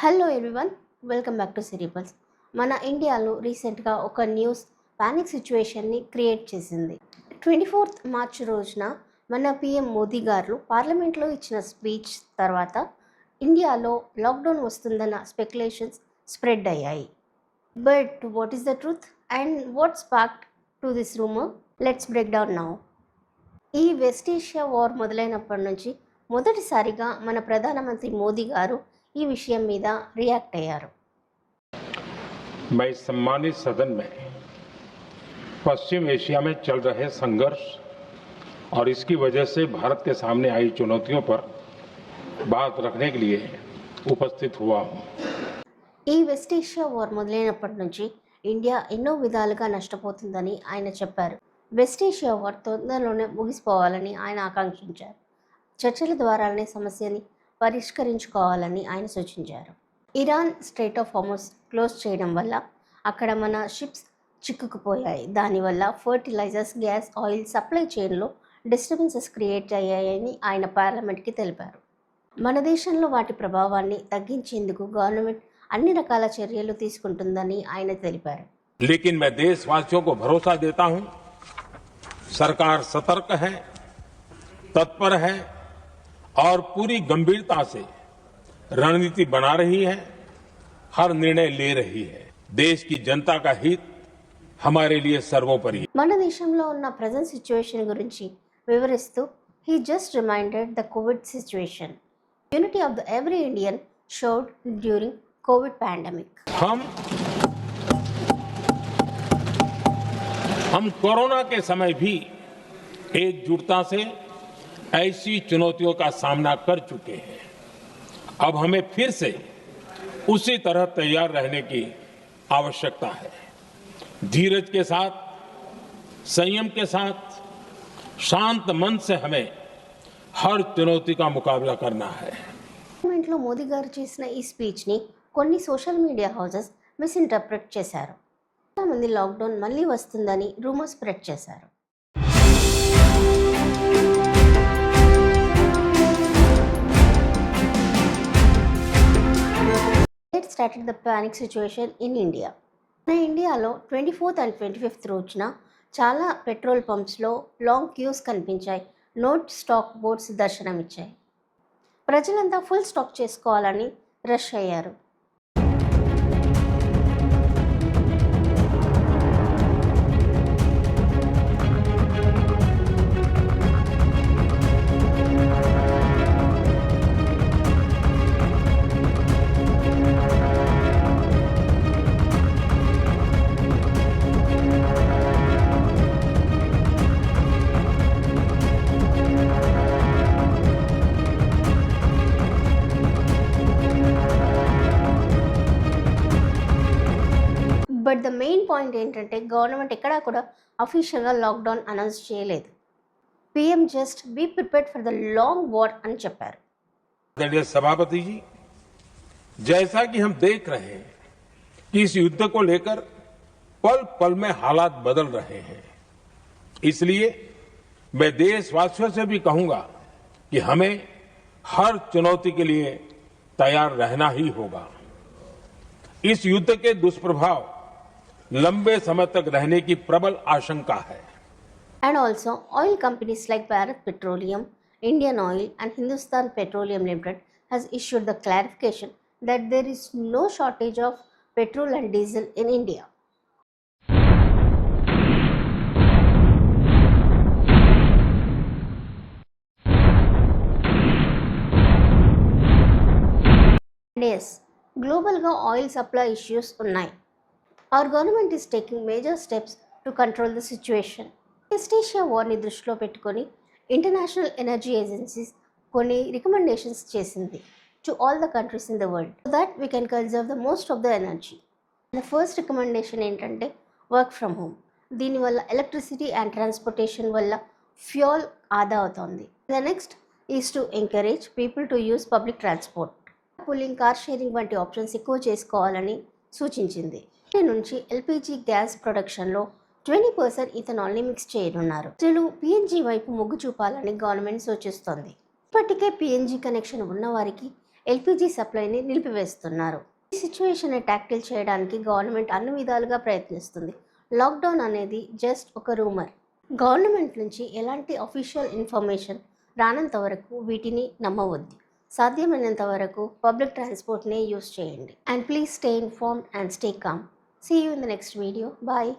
Hello everyone, welcome back to సిరీపల్స్. మన ఇండియాలో రీసెంట్గా ఒక న్యూస్ పానిక్ సిచ్యువేషన్ని క్రియేట్ చేసింది. 24th మార్చ్ రోజున మన పిఎం మోదీ గారు పార్లమెంట్లో ఇచ్చిన స్పీచ్ తర్వాత ఇండియాలో లాక్డౌన్ వస్తుందన్న స్పెక్యులేషన్స్ స్ప్రెడ్ అయ్యాయి. But what is the truth and what sparked to this rumour? Let's break down now. ఈ వెస్ట్ ఏషియా వార్ మొదలైనప్పటి నుంచి మొదటిసారిగా మన ప్రధానమంత్రి మోదీ గారు ఈ విషయం మీద రియాక్ట్ అయ్యారు. मैं सम्मानित सदन में पश्चिम एशिया में चल रहे संघर्ष और इसकी वजह से भारत के सामने आई चुनौतियों पर बात रखने के लिए उपस्थित हुआ हूं. ఈ వెస్ట్ ఏషియా వార్ మొదలైనప్పటి నుంచి ఇండియా ఎన్నో విధాలుగా నష్టపోతుందని ఆయన చెప్పారు. వెస్ట్ ఏషియా వార్ తొందరలోనే ముగిసిపోవాలని ఆయన ఆకాంక్షించారు. చర్చల ద్వారానే సమస్యని పరిష్కరించుకోవాలని ఆయన సూచించారు. Iran strait of Hormuz close చేయడం వల్ల అక్కడ మన షిప్స్ చిక్కుకుపోయాయి. దానివల్ల ఫర్టిలైజర్స్, గ్యాస్, ఆయిల్ సప్లై చైన్లో డిస్టర్బెన్సెస్ క్రియేట్ అయ్యాయని ఆయన పార్లమెంట్కి తెలిపారు. మన దేశంలో వాటి ప్రభావాన్ని తగ్గించేందుకు గవర్నమెంట్ అన్ని రకాల చర్యలు తీసుకుంటుందని ఆయన తెలిపారు. लेकिन मैं देशवासियों को भरोसा देता हूं, सरकार सतर्क है, तत्पर है और पूरी गंभीरता से रणनीति बना रही है, हर निर्णय ले रही है. देश की जनता का हित हमारे लिए सर्वोपरि है. మన దేశంలో ఉన్న ప్రజెంట్ సిచ్యువేషన్ గురించి వివరిస్తూ he just reminded the Covid situation. Unity of the every Indian showed during Covid pandemic. हम कोरोना के समय भी एकजुटता से ऐसी चुनौतियों का सामना कर चुके हैं. अब हमें फिर से उसी तरह तैयार रहने की आवश्यकता है. धीरज के साथ, संयम के साथ, शांत मन से हमें हर चुनौती का मुकाबला करना है. పార్లమెంట్లో మోదీ గారు చేసిన ఈ స్పీచ్ని కొన్ని సోషల్ మీడియా హౌసెస్ మిస్ఇంటర్ప్రెట్ చేశారు. చాలామంది లాక్డౌన్ మళ్ళీ వస్తుందని రూమర్ స్ప్రెడ్ చేశారు. Let's start the panic situation in India. మన ఇండియాలో 24th and 25th రోజున చాలా పెట్రోల్ పంప్స్లో లాంగ్ క్యూస్ కనిపించాయి. నోట్ స్టాక్ బోర్డ్స్ దర్శనమిచ్చాయి. ప్రజలంతా ఫుల్ స్టాక్ చేసుకోవాలని రష్ అయ్యారు. బట్ ద మెయిన్ పాయింట్ ఏంటంటే గవర్నమెంట్ ఎక్కడా కూడా అఫీషియల్గా లాక్డౌన్ అనౌన్స్ చేయలేదు. PM just be prepared for the long war అని చెప్పారు. सभापति जी, जैसा कि हम देख रहे हैं कि इस युद्ध को लेकर पल पल में हालात बदल रहे हैं, इसलिए मैं देशवासियों से भी कहूंगा कि हमें हर चुनौती के लिए तैयार रहना ही होगा. इस युद्ध के दुष्प्रभाव लंबे समय तक रहने की प्रबल आशंका है. And also, oil companies like Bharat Petroleum, Indian Oil and Hindustan Petroleum Limited has issued the clarification that there is no shortage of petrol and diesel in India. And yes, గ్లోబల్గా ఆయిల్ సప్లై ఇష్యూస్ ఉన్నాయి. Our government is taking major steps to control the situation. West Asia వార్ని దృష్టిలో పెట్టుకొని international energy agencies కొన్ని recommendations చేసింది to all the countries in the world so that we can conserve the most of the energy. The first recommendation ఏంటంటే work from home. దీనివల్ల electricity and transportation వల్ల fuel ఆదా అవుతుంది. The next is to encourage people to use public transport. Pooling, car sharing వంటి options ఎక్కువ చేసుకోవాలని సూచించింది. నుంచి ఎల్పిజి గ్యాస్ ప్రొడక్షన్లో 20% ఇథనాల్ని మిక్స్ చేయనున్నారు. ప్రజలు పిఎన్జి వైపు మొగ్గు చూపాలని గవర్నమెంట్ సూచిస్తోంది. ఇప్పటికే పిఎన్జి కనెక్షన్ ఉన్నవారికి ఎల్పిజి సప్లైని నిలిపివేస్తున్నారు. ఈ సిచ్యువేషన్ని ట్యాకిల్ చేయడానికి గవర్నమెంట్ అన్ని విధాలుగా ప్రయత్నిస్తుంది. లాక్డౌన్ అనేది జస్ట్ ఒక రూమర్. గవర్నమెంట్ నుంచి ఎలాంటి అఫీషియల్ ఇన్ఫర్మేషన్ రానంత వరకు వీటిని నమ్మవద్దు. సాధ్యమైనంత వరకు పబ్లిక్ ట్రాన్స్పోర్ట్నే యూస్ చేయండి. And please stay informed and stay calm. See you in the next video. Bye.